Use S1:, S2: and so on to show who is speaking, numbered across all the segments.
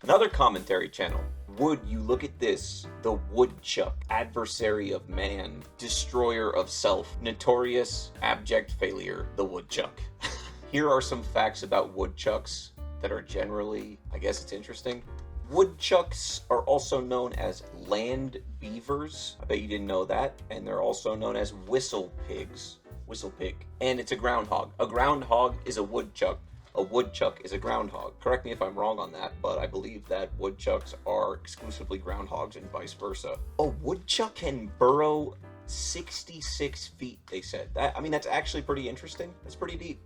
S1: Another commentary channel. Would you look at this? The Woodchuck, adversary of man, destroyer of self, notorious, abject failure, the Woodchuck. Here are some facts about woodchucks that are generally, I guess it's interesting. Woodchucks are also known as land beavers. I bet you didn't know that. And they're also known as whistle pigs. Whistle pig. And it's a groundhog. A groundhog is a woodchuck. A woodchuck is a groundhog. Correct me if I'm wrong on that, but I believe that woodchucks are exclusively groundhogs and vice versa. A woodchuck can burrow 66 feet, they said. That's actually pretty interesting. That's pretty deep.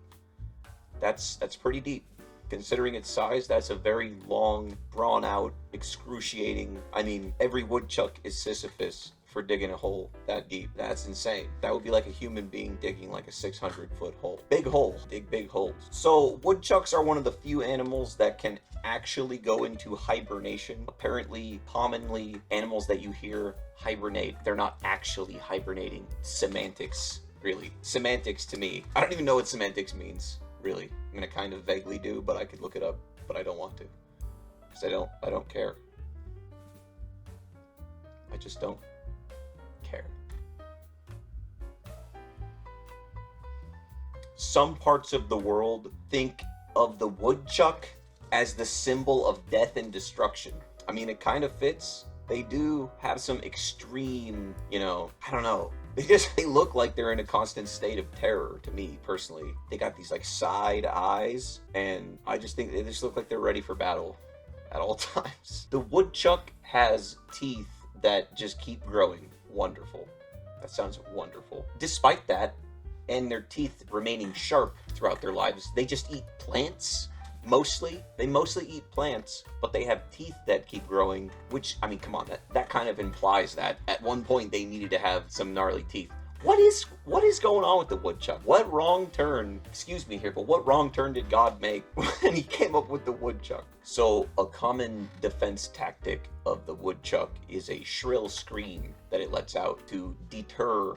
S1: That's pretty deep. Considering its size, that's a very long, drawn-out, excruciating... every woodchuck is Sisyphus for digging a hole that deep. That's insane. That would be like a human being digging like a 600-foot hole. Big hole. Dig big holes. So, woodchucks are one of the few animals that can actually go into hibernation. Apparently, commonly, animals that you hear hibernate, they're not actually hibernating. Semantics, really. Semantics to me. I don't even know what semantics means. Really, I'm gonna kind of vaguely do, but I could look it up, but I don't want to, because I don't care. I just don't care. Some parts of the world think of the woodchuck as the symbol of death and destruction. It kind of fits. They do have some extreme, I don't know. They look like they're in a constant state of terror to me, personally. They got these like side eyes, and I just think they just look like they're ready for battle at all times. The woodchuck has teeth that just keep growing. Wonderful. That sounds wonderful. Despite that, and their teeth remaining sharp throughout their lives, they just eat plants. They mostly eat plants, but they have teeth that keep growing, which, come on, that kind of implies that at one point they needed to have some gnarly teeth. What is going on with the woodchuck? What wrong turn, excuse me here, but what wrong turn did God make when he came up with the woodchuck? So a common defense tactic of the woodchuck is a shrill scream that it lets out to deter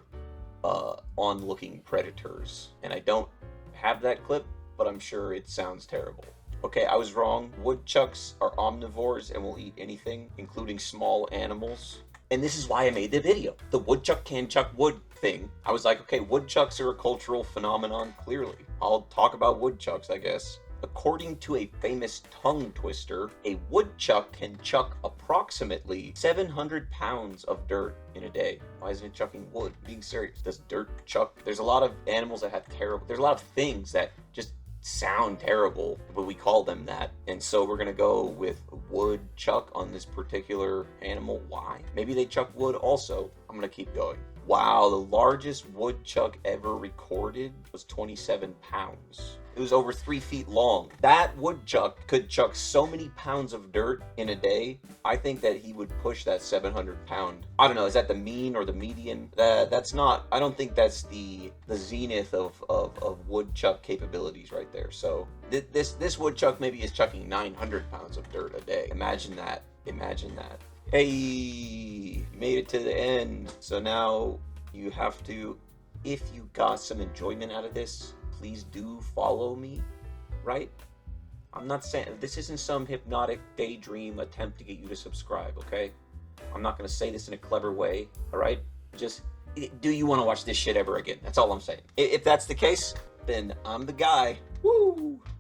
S1: onlooking predators. And I don't have that clip, but I'm sure it sounds terrible. Okay, I was wrong. Woodchucks are omnivores and will eat anything, including small animals. And this is why I made the video. The woodchuck can chuck wood thing. I was like, okay, woodchucks are a cultural phenomenon, clearly. I'll talk about woodchucks, I guess. According to a famous tongue twister, a woodchuck can chuck approximately 700 pounds of dirt in a day. Why isn't it chucking wood? Being serious. Does dirt chuck? There's a lot of animals that have there's a lot of things that just sound terrible, but we call them that. And so we're gonna go with woodchuck on this particular animal. Why? Maybe they chuck wood also. I'm gonna keep going. Wow, the largest woodchuck ever recorded was 27 pounds. It was over 3 feet long. That woodchuck could chuck so many pounds of dirt in a day. I think that he would push that 700-pound. I don't know, is that the mean or the median? That's not, I don't think that's the zenith of woodchuck capabilities right there. So this woodchuck maybe is chucking 900 pounds of dirt a day. Imagine that. Imagine that. Hey, made it to the end. So now you have to, if you got some enjoyment out of this, please do follow me, right? I'm not saying, this isn't some hypnotic daydream attempt to get you to subscribe, okay? I'm not gonna say this in a clever way, all right? Just, do you wanna watch this shit ever again? That's all I'm saying. If that's the case, then I'm the guy. Woo!